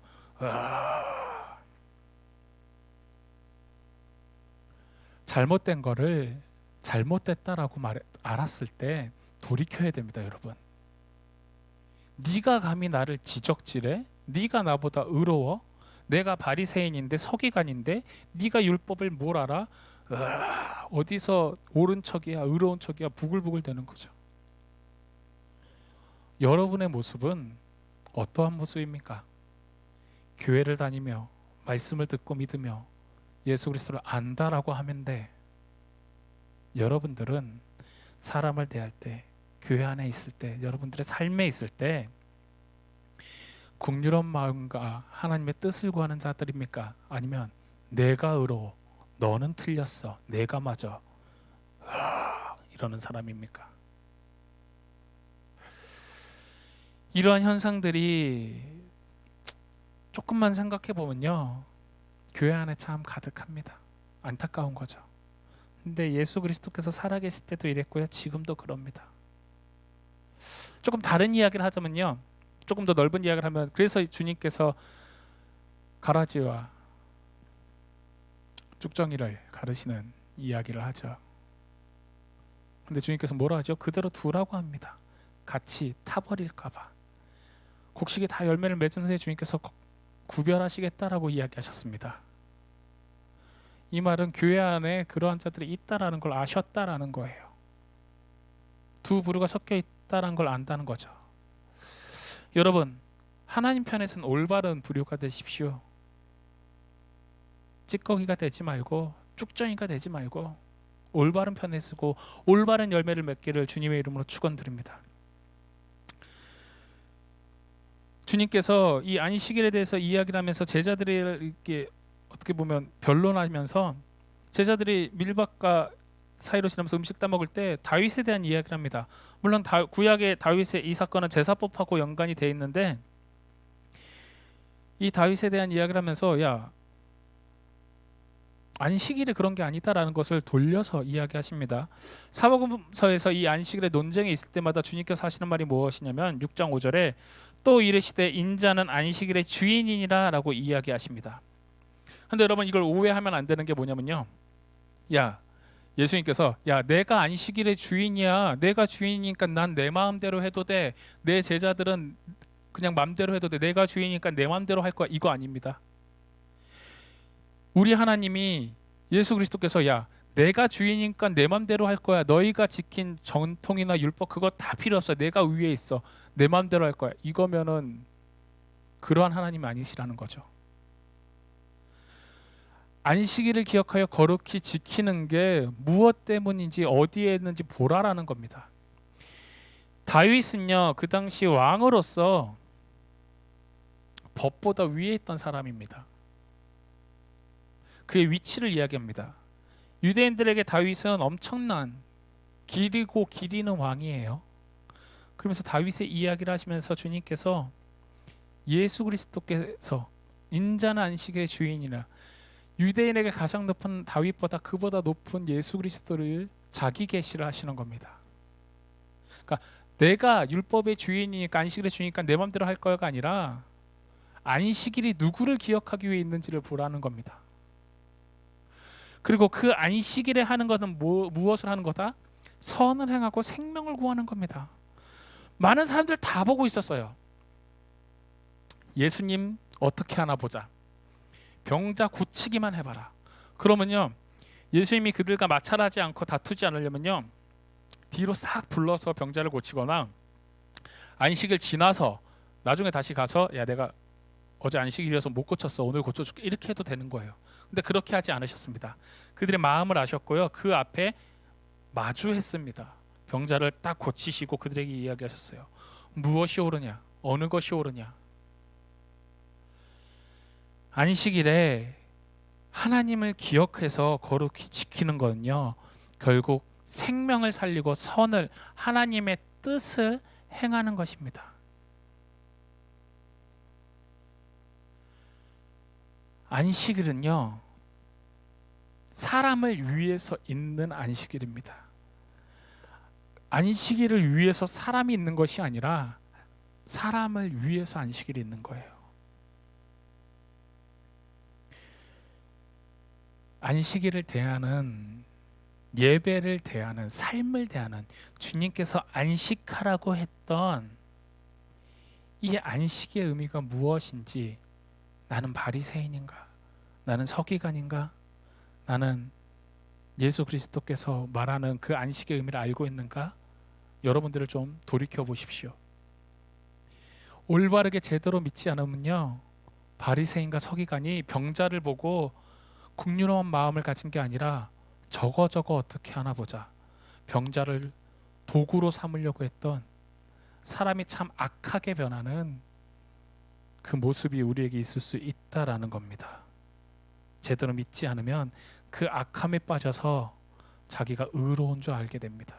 Speaker 1: 잘못된 거를 잘못됐다라고 알았을 때 돌이켜야 됩니다, 여러분. 네가 감히 나를 지적질해? 네가 나보다 의로워? 내가 바리새인인데 서기관인데 네가 율법을 뭘 알아? 어디서 옳은 척이야, 의로운 척이야, 부글부글 되는 거죠. 여러분의 모습은 어떠한 모습입니까? 교회를 다니며 말씀을 듣고 믿으며 예수 그리스도를 안다라고 하면 돼. 여러분들은 사람을 대할 때, 교회 안에 있을 때, 여러분들의 삶에 있을 때 긍휼한 마음과 하나님의 뜻을 구하는 자들입니까? 아니면 내가 의로워, 너는 틀렸어, 내가 맞아, 이러는 사람입니까? 이러한 현상들이 조금만 생각해 보면요, 교회 안에 참 가득합니다. 안타까운 거죠. 근데 예수 그리스도께서 살아계실 때도 이랬고요, 지금도 그럽니다. 조금 다른 이야기를 하자면요, 조금 더 넓은 이야기를 하면, 그래서 주님께서 가라지와 쭉정이를 가르시는 이야기를 하죠. 근데 주님께서 뭐라 하죠? 그대로 두라고 합니다. 같이 타버릴까 봐. 곡식이 다 열매를 맺은 후에 주님께서 구별하시겠다라고 이야기하셨습니다. 이 말은 교회 안에 그러한 자들이 있다라는 걸 아셨다라는 거예요. 두 부류가 섞여 있다라는 걸 안다는 거죠. 여러분, 하나님 편에서는 올바른 부류가 되십시오. 찌꺼기가 되지 말고 쭉정이가 되지 말고 올바른 편에 서고 올바른 열매를 맺기를 주님의 이름으로 축원드립니다. 주님께서 이 안식일에 대해서 이야기를 하면서 제자들에게 어떻게 보면 변론하면서 제자들이 밀밭과 사이로 지나면서 음식 따먹을 때 다윗에 대한 이야기를 합니다. 물론 구약의 다윗의 이 사건은 제사법하고 연관이 돼 있는데 이 다윗에 대한 이야기를 하면서 야, 안식일이 그런 게 아니다라는 것을 돌려서 이야기하십니다. 사복음서에서 이 안식일의 논쟁이 있을 때마다 주님께서 하시는 말이 무엇이냐면 6장 5절에 또 이르시되 인자는 안식일의 주인이니라 라고 이야기하십니다. 근데 여러분, 이걸 오해하면 안 되는 게 뭐냐면요, 야, 예수님께서 야, 내가 안식일의 주인이야, 내가 주인이니까 난 내 마음대로 해도 돼, 내 제자들은 그냥 마음대로 해도 돼, 내가 주인이니까 내 마음대로 할 거야, 이거 아닙니다. 우리 하나님이, 예수 그리스도께서 야, 내가 주인이니까 내 맘대로 할 거야, 너희가 지킨 전통이나 율법 그거 다 필요 없어, 내가 위에 있어, 내 맘대로 할 거야, 이거면은 그러한 하나님이 아니시라는 거죠. 안식일을 기억하여 거룩히 지키는 게 무엇 때문인지 어디에 있는지 보라라는 겁니다. 다윗은요, 그 당시 왕으로서 법보다 위에 있던 사람입니다. 그의 위치를 이야기합니다. 유대인들에게 다윗은 엄청난 기리고 기리는 왕이에요. 그러면서 다윗의 이야기를 하시면서 주님께서 예수 그리스도께서 인자는 안식의 주인이나 유대인에게 가장 높은 다윗보다 그보다 높은 예수 그리스도를 자기 계시를 하시는 겁니다. 그러니까 내가 율법의 주인이니까 안식일의 주인이니까 내 마음대로 할 거가 아니라 안식일이 누구를 기억하기 위해 있는지를 보라는 겁니다. 그리고 그 안식일에 하는 것은 무엇을 하는 거다? 선을 행하고 생명을 구하는 겁니다. 많은 사람들 다 보고 있었어요. 예수님 어떻게 하나 보자. 병자 고치기만 해봐라. 그러면요, 예수님이 그들과 마찰하지 않고 다투지 않으려면요, 뒤로 싹 불러서 병자를 고치거나 안식을 지나서 나중에 다시 가서 야 내가 어제 안식일이어서 못 고쳤어 오늘 고쳐줄게 이렇게 해도 되는 거예요. 근데 그렇게 하지 않으셨습니다. 그들의 마음을 아셨고요, 그 앞에 마주했습니다. 병자를 딱 고치시고 그들에게 이야기하셨어요. 무엇이 옳으냐, 어느 것이 옳으냐. 안식일에 하나님을 기억해서 거룩히 지키는 거는요, 결국 생명을 살리고 선을, 하나님의 뜻을 행하는 것입니다. 안식일은요, 사람을 위해서 있는 안식일입니다. 안식일을 위해서 사람이 있는 것이 아니라 사람을 위해서 안식일이 있는 거예요. 안식일을 대하는, 예배를 대하는, 삶을 대하는, 주님께서 안식하라고 했던 이 안식의 의미가 무엇인지, 나는 바리새인인가? 나는 서기관인가? 나는 예수 그리스도께서 말하는 그 안식의 의미를 알고 있는가? 여러분들을 좀 돌이켜 보십시오. 올바르게 제대로 믿지 않으면요, 바리새인과 서기관이 병자를 보고 긍휼한 마음을 가진 게 아니라 저거 어떻게 하나 보자, 병자를 도구로 삼으려고 했던, 사람이 참 악하게 변하는 그 모습이 우리에게 있을 수 있다라는 겁니다. 제대로 믿지 않으면 그 악함에 빠져서 자기가 의로운 줄 알게 됩니다.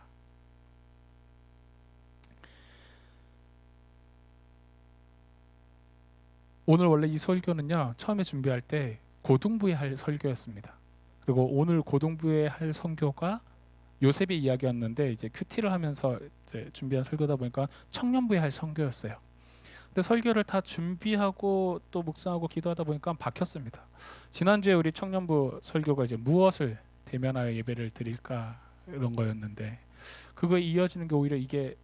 Speaker 1: 오늘 원래 이 설교는요, 처음에 준비할 때 고등부에 할 설교였습니다. 그리고 오늘 고등부에 할 설교가 요셉의 이야기였는데, 이제 큐티를 하면서 이제 준비한 설교다 보니까 청년부에 할 설교였어요. 근데 설교를 다 준비하고 또 묵상하고 기도하다 보니까 바뀌었습니다. 지난주에 우리 청년부 설교가 이제 무엇을 대면하여 예배를 드릴까 이런 거였는데, 그거에 이어지는 게 오히려 이게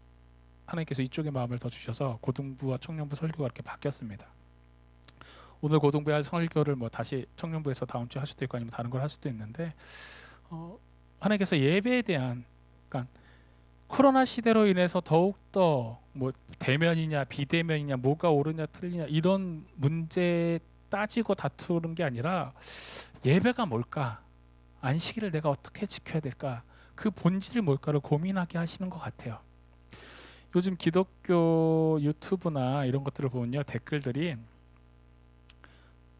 Speaker 1: 하나님께서 이쪽에 마음을 더 주셔서 고등부와 청년부 설교가 이렇게 바뀌었습니다. 오늘 고등부에 할 설교를 뭐 다시 청년부에서 다음 주에 할 수도 있고 아니면 다른 걸 할 수도 있는데, 하나님께서 예배에 대한, 그러니까 코로나 시대로 인해서 더욱더 뭐 대면이냐 비대면이냐 뭐가 옳으냐 틀리냐 이런 문제 따지고 다투는 게 아니라 예배가 뭘까, 안식일을 내가 어떻게 지켜야 될까, 그 본질이 뭘까를 고민하게 하시는 것 같아요. 요즘 기독교 유튜브나 이런 것들을 보면요, 댓글들이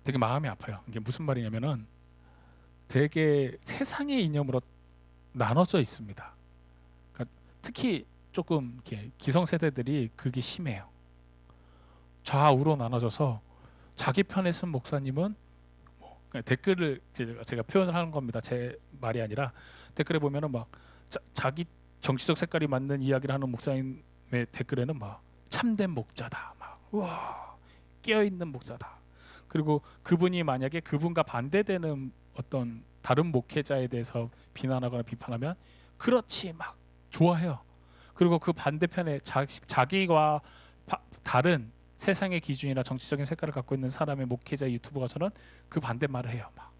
Speaker 1: 되게 마음이 아파요. 이게 무슨 말이냐면은 되게 세상의 이념으로 나눠져 있습니다. 그러니까 특히 조금 이렇게 기성세대들이 그게 심해요. 좌우로 나눠져서 자기 편에 쓴 목사님은 뭐 댓글을 제가 표현을 하는 겁니다. 제 말이 아니라 댓글에 보면은 막 자기 정치적 색깔이 맞는 이야기를 하는 목사님의 댓글에는 막 참된 목자다, 막 우와 깨어 있는 목사다. 그리고 그분이 만약에 그분과 반대되는 어떤 다른 목회자에 대해서 비난하거나 비판하면 그렇지 막 좋아해요. 그리고 그 반대편에 자기와 다른 세상의 기준이나 정치적인 색깔을 갖고 있는 사람의 목회자 유튜버가서는 그 반대말을 해요. 막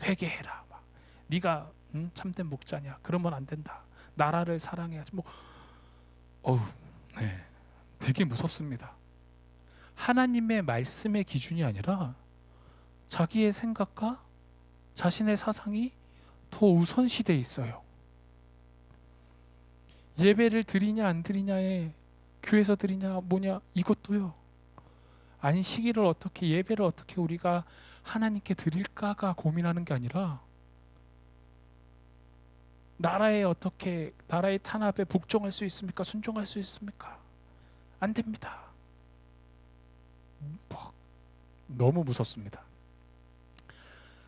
Speaker 1: 회개해라, 막 네가 참된 목자냐, 그러면 안 된다, 나라를 사랑해야지, 뭐 네, 되게 무섭습니다. 하나님의 말씀의 기준이 아니라 자기의 생각과 자신의 사상이 더 우선시돼 있어요. 예배를 드리냐 안 드리냐에 교회에서 드리냐 뭐냐 이것도요, 안식일을 어떻게, 예배를 어떻게 우리가 하나님께 드릴까가 고민하는 게 아니라 나라에 어떻게, 나라의 탄압에 복종할 수 있습니까? 순종할 수 있습니까? 안 됩니다. 너무 무섭습니다.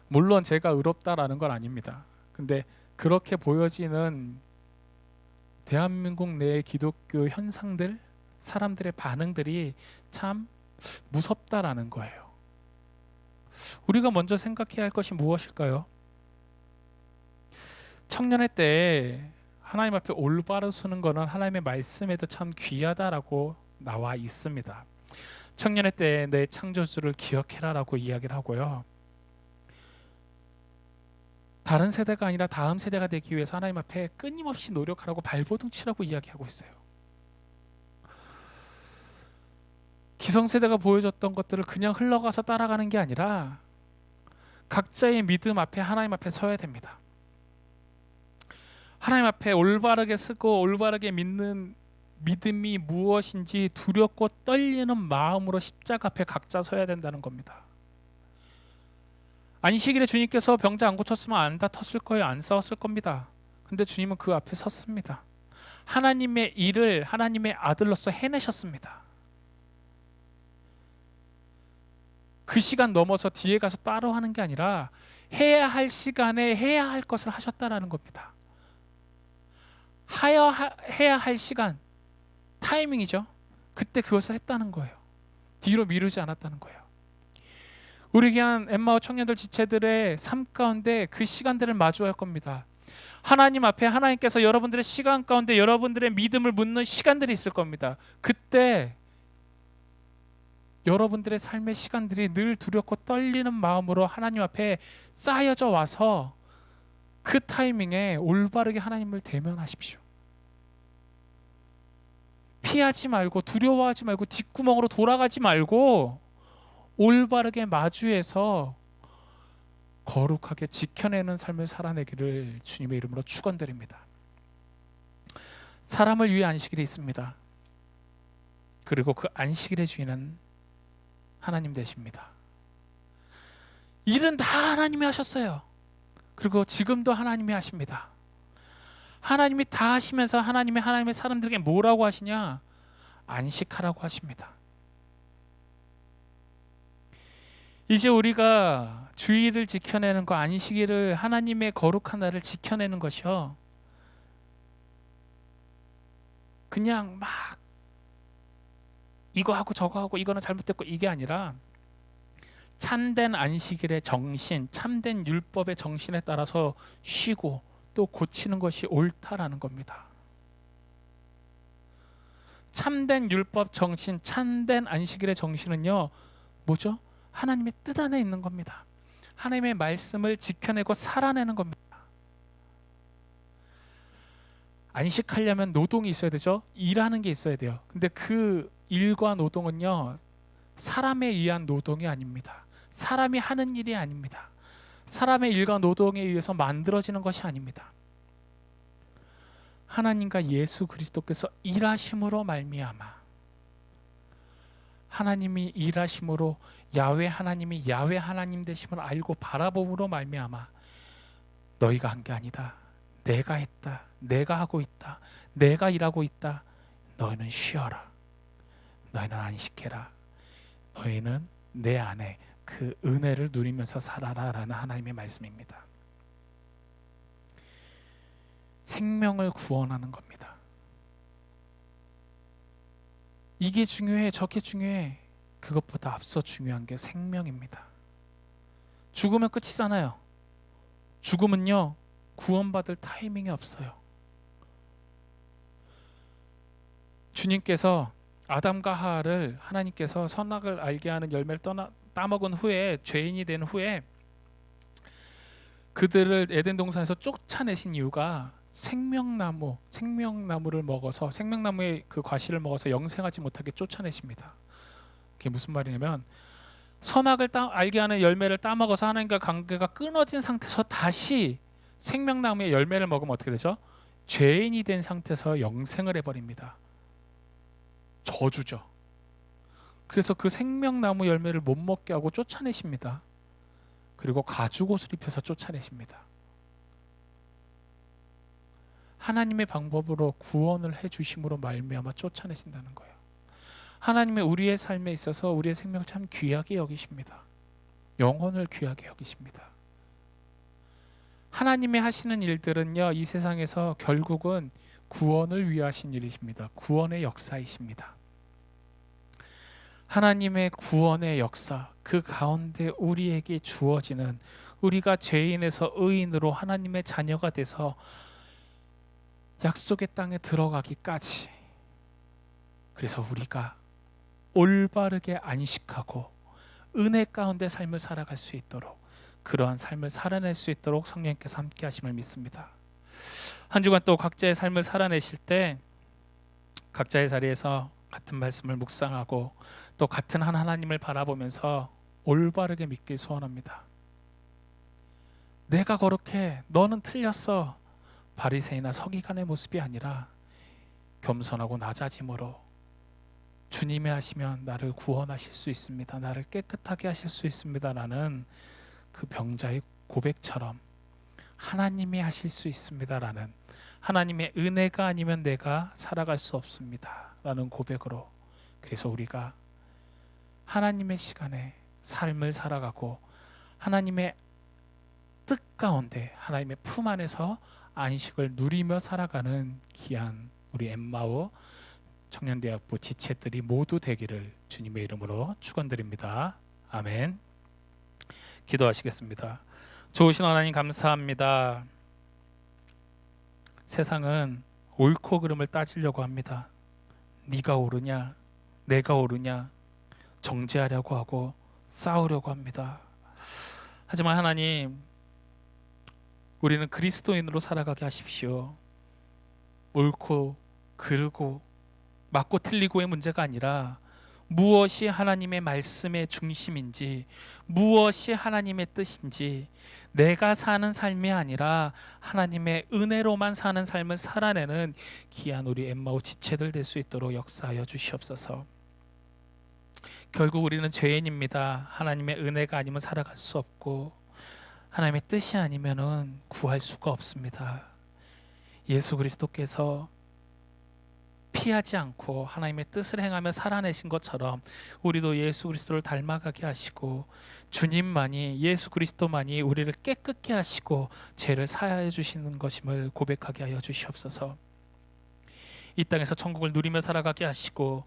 Speaker 1: 물론 제가 의롭다라는 건 아닙니다. 근데 그렇게 보여지는 대한민국 내의 기독교 현상들, 사람들의 반응들이 참 무섭다라는 거예요. 우리가 먼저 생각해야 할 것이 무엇일까요? 청년의 때에 하나님 앞에 올바로 서는 것은 하나님의 말씀에도 참 귀하다라고 나와 있습니다. 청년의 때에 내 창조주를 기억해라라고 이야기를 하고요. 다른 세대가 아니라 다음 세대가 되기 위해서 하나님 앞에 끊임없이 노력하라고 발버둥 치라고 이야기하고 있어요. 기성세대가 보여줬던 것들을 그냥 흘러가서 따라가는 게 아니라 각자의 믿음 앞에 하나님 앞에 서야 됩니다. 하나님 앞에 올바르게 서고 올바르게 믿는 믿음이 무엇인지 두렵고 떨리는 마음으로 십자가 앞에 각자 서야 된다는 겁니다. 안식일에 주님께서 병자 안 고쳤으면 안 다퉜을 거예요. 안 싸웠을 겁니다. 근데 주님은 그 앞에 섰습니다. 하나님의 일을 하나님의 아들로서 해내셨습니다. 그 시간 넘어서 뒤에 가서 따로 하는 게 아니라 해야 할 시간에 해야 할 것을 하셨다라는 겁니다. 해야 할 시간, 타이밍이죠. 그때 그것을 했다는 거예요. 뒤로 미루지 않았다는 거예요. 우리 귀한 엠마오 청년들 지체들의 삶 가운데 그 시간들을 마주할 겁니다. 하나님 앞에 하나님께서 여러분들의 시간 가운데 여러분들의 믿음을 묻는 시간들이 있을 겁니다. 그때 여러분들의 삶의 시간들이 늘 두렵고 떨리는 마음으로 하나님 앞에 쌓여져 와서 그 타이밍에 올바르게 하나님을 대면하십시오. 피하지 말고 두려워하지 말고 뒷구멍으로 돌아가지 말고 올바르게 마주해서 거룩하게 지켜내는 삶을 살아내기를 주님의 이름으로 축원드립니다. 사람을 위해 안식일이 있습니다. 그리고 그 안식일의 주인은 하나님 되십니다. 일은 다 하나님이 하셨어요. 그리고 지금도 하나님이 하십니다. 하나님이 다 하시면서 하나님의 사람들에게 뭐라고 하시냐? 안식하라고 하십니다. 이제 우리가 주일을 지켜내는 거, 안식일을 하나님의 거룩한 날을 지켜내는 것이요, 그냥 막 이거 하고 저거 하고 이거는 잘못됐고 이게 아니라 참된 안식일의 정신, 참된 율법의 정신에 따라서 쉬고 또 고치는 것이 옳다라는 겁니다. 참된 율법 정신, 참된 안식일의 정신은요, 뭐죠? 하나님의 뜻 안에 있는 겁니다. 하나님의 말씀을 지켜내고 살아내는 겁니다. 안식하려면 노동이 있어야 되죠. 일하는 게 있어야 돼요. 근데 그 일과 노동은요, 사람에 의한 노동이 아닙니다. 사람이 하는 일이 아닙니다. 사람의 일과 노동에 의해서 만들어지는 것이 아닙니다. 하나님과 예수 그리스도께서 일하심으로 말미암아, 하나님이 일하심으로 야훼 하나님이 야훼 하나님 되심을 알고 바라봄으로 말미암아 너희가 한 게 아니다. 내가 했다. 내가 하고 있다. 내가 일하고 있다. 너희는 쉬어라. 너희는 안식해라. 너희는 내 안에 그 은혜를 누리면서 살아라라는 하나님의 말씀입니다. 생명을 구원하는 겁니다. 이게 중요해, 저게 중요해. 그것보다 앞서 중요한 게 생명입니다. 죽으면 끝이잖아요. 죽음은요, 구원받을 타이밍이 없어요. 주님께서 아담과 하와를 하나님께서 선악을 알게 하는 열매를 따먹은 후에, 죄인이 된 후에 그들을 에덴 동산에서 쫓아내신 이유가 생명나무를 먹어서, 생명나무의 그 과실을 먹어서 영생하지 못하게 쫓아내십니다. 그게 무슨 말이냐면, 선악을 알게 하는 열매를 따먹어서 하나님과 관계가 끊어진 상태에서 다시 생명나무의 열매를 먹으면 어떻게 되죠? 죄인이 된 상태에서 영생을 해버립니다. 저주죠. 그래서 그 생명나무 열매를 못 먹게 하고 쫓아내십니다. 그리고 가죽옷을 입혀서 쫓아내십니다. 하나님의 방법으로 구원을 해주심으로 말미암아 쫓아내신다는 거예요. 하나님의 우리의 삶에 있어서 우리의 생명을 참 귀하게 여기십니다. 영혼을 귀하게 여기십니다. 하나님의 하시는 일들은요, 이 세상에서 결국은 구원을 위하신 일이십니다. 구원의 역사이십니다. 하나님의 구원의 역사, 그 가운데 우리에게 주어지는, 우리가 죄인에서 의인으로 하나님의 자녀가 돼서 약속의 땅에 들어가기까지, 그래서 우리가 올바르게 안식하고 은혜 가운데 삶을 살아갈 수 있도록, 그러한 삶을 살아낼 수 있도록 성령께서 함께 하심을 믿습니다. 한 주간 또 각자의 삶을 살아내실 때 각자의 자리에서 같은 말씀을 묵상하고 또 같은 한 하나님을 바라보면서 올바르게 믿길 소원합니다. 내가 거룩해, 너는 틀렸어, 바리새인이나 서기관의 모습이 아니라 겸손하고 낮아짐으로 주님이 하시면 나를 구원하실 수 있습니다, 나를 깨끗하게 하실 수 있습니다 라는 그 병자의 고백처럼 하나님이 하실 수 있습니다 라는, 하나님의 은혜가 아니면 내가 살아갈 수 없습니다 라는 고백으로, 그래서 우리가 하나님의 시간에 삶을 살아가고 하나님의 뜻 가운데 하나님의 품 안에서 안식을 누리며 살아가는 귀한 우리 엠마오 청년대학부 지체들이 모두 되기를 주님의 이름으로 축원드립니다. 아멘. 기도하시겠습니다. 좋으신 하나님 감사합니다. 세상은 옳고 그름을 따지려고 합니다. 네가 옳으냐, 내가 옳으냐 정죄하려고 하고 싸우려고 합니다. 하지만 하나님, 우리는 그리스도인으로 살아가게 하십시오. 옳고 그르고 맞고 틀리고의 문제가 아니라 무엇이 하나님의 말씀의 중심인지, 무엇이 하나님의 뜻인지, 내가 사는 삶이 아니라 하나님의 은혜로만 사는 삶을 살아내는 귀한 우리 엠마오 지체들 될 수 있도록 역사하여 주시옵소서. 결국 우리는 죄인입니다. 하나님의 은혜가 아니면 살아갈 수 없고 하나님의 뜻이 아니면은 구할 수가 없습니다. 예수 그리스도께서 피하지 않고 하나님의 뜻을 행하며 살아내신 것처럼 우리도 예수 그리스도를 닮아가게 하시고, 주님만이, 예수 그리스도만이 우리를 깨끗게 하시고 죄를 사하여 주시는 것임을 고백하게 하여 주시옵소서. 이 땅에서 천국을 누리며 살아가게 하시고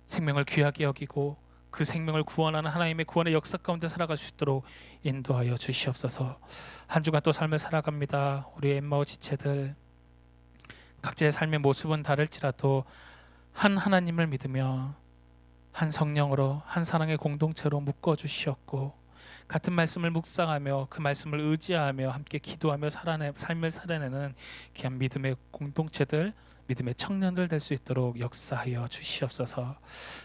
Speaker 1: 생명을 귀하게 여기고 그 생명을 구원하는 하나님의 구원의 역사 가운데 살아갈 수 있도록 인도하여 주시옵소서. 한 주간 또 삶을 살아갑니다. 우리 엠마오 지체들 각자의 삶의 모습은 다를지라도 한 하나님을 믿으며 한 성령으로 한 사랑의 공동체로 묶어 주시었고, 같은 말씀을 묵상하며 그 말씀을 의지하며 함께 기도하며 삶을 살아내는 귀한 믿음의 공동체들, 믿음의 청년들 될 수 있도록 역사하여 주시옵소서.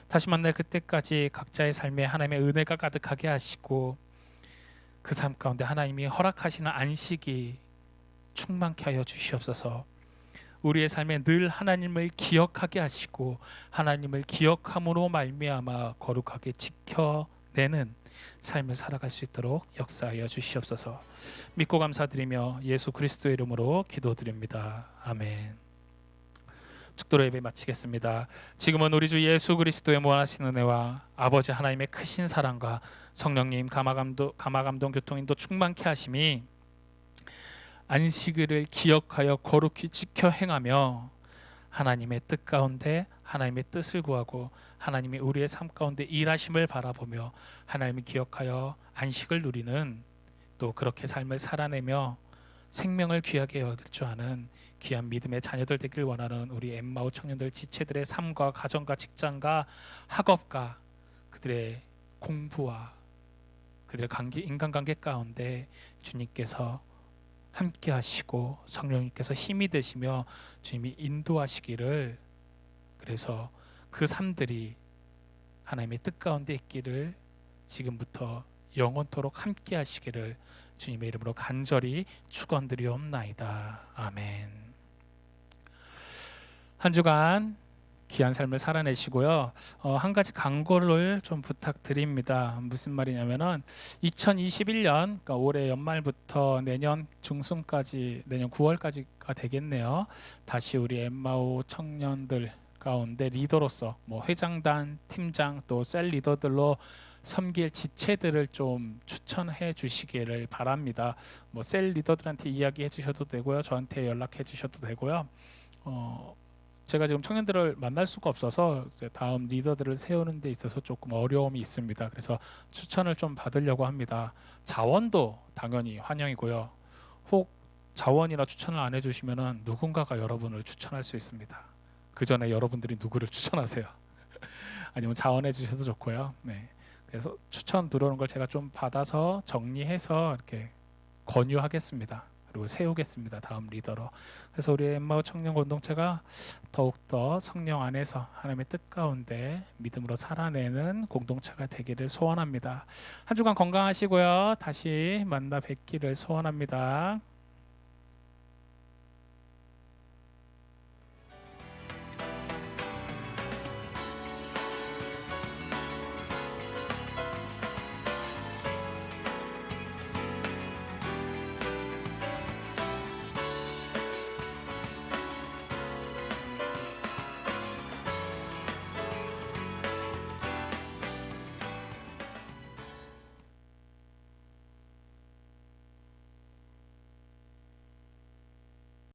Speaker 1: 다시 만날 그때까지 각자의 삶에 하나님의 은혜가 가득하게 하시고 그 삶 가운데 하나님이 허락하시는 안식이 충만케 하여 주시옵소서. 우리의 삶에 늘 하나님을 기억하게 하시고 하나님을 기억함으로 말미암아 거룩하게 지켜내는 삶을 살아갈 수 있도록 역사하여 주시옵소서. 믿고 감사드리며 예수 그리스도의 이름으로 기도드립니다. 아멘. 축도로 예배 마치겠습니다. 지금은 우리 주 예수 그리스도의 무한하신 은혜와 아버지 하나님의 크신 사랑과 성령님 감화감동 교통인도 충만케 하심이 안식일을 기억하여 거룩히 지켜 행하며 하나님의 뜻 가운데 하나님의 뜻을 구하고 하나님이 우리의 삶 가운데 일하심을 바라보며 하나님을 기억하여 안식을 누리는, 또 그렇게 삶을 살아내며 생명을 귀하게 여길 줄 아는 귀한 믿음의 자녀들 되길 원하는 우리 엠마오 청년들 지체들의 삶과 가정과 직장과 학업과 그들의 공부와 그들의 인간관계 가운데 주님께서 함께 하시고 성령님께서 힘이 되시며 주님이 인도하시기를, 그래서 그 삶들이 하나님의 뜻 가운데 있기를 지금부터 영원토록 함께 하시기를 주님의 이름으로 간절히 축원드리옵나이다. 아멘. 한 주간 귀한 삶을 살아내시고요. 한 가지 광고를 좀 부탁드립니다. 무슨 말이냐면은 2021년 그러니까 올해 연말부터 내년 중순까지, 내년 9월까지가 되겠네요. 다시 우리 엠마오 청년들 가운데 리더로서 뭐 회장단, 팀장 또 셀 리더들로 섬길 지체들을 좀 추천해 주시기를 바랍니다. 뭐 셀 리더들한테 이야기해 주셔도 되고요. 저한테 연락해 주셔도 되고요. 제가 지금 청년들을 만날 수가 없어서 이제 다음 리더들을 세우는 데 있어서 조금 어려움이 있습니다. 그래서 추천을 좀 받으려고 합니다. 자원도 당연히 환영이고요. 혹 자원이나 추천을 안 해주시면은 누군가가 여러분을 추천할 수 있습니다. 그 전에 여러분들이 누구를 추천하세요? 아니면 자원해 주셔도 좋고요. 네. 그래서 추천 들어오는 걸 제가 좀 받아서 정리해서 이렇게 권유하겠습니다. 그리고 세우겠습니다. 다음 리더로. 그래서 우리 엠마오 청년 공동체가 더욱더 성령 안에서 하나님의 뜻 가운데 믿음으로 살아내는 공동체가 되기를 소원합니다. 한 주간 건강하시고요. 다시 만나 뵙기를 소원합니다.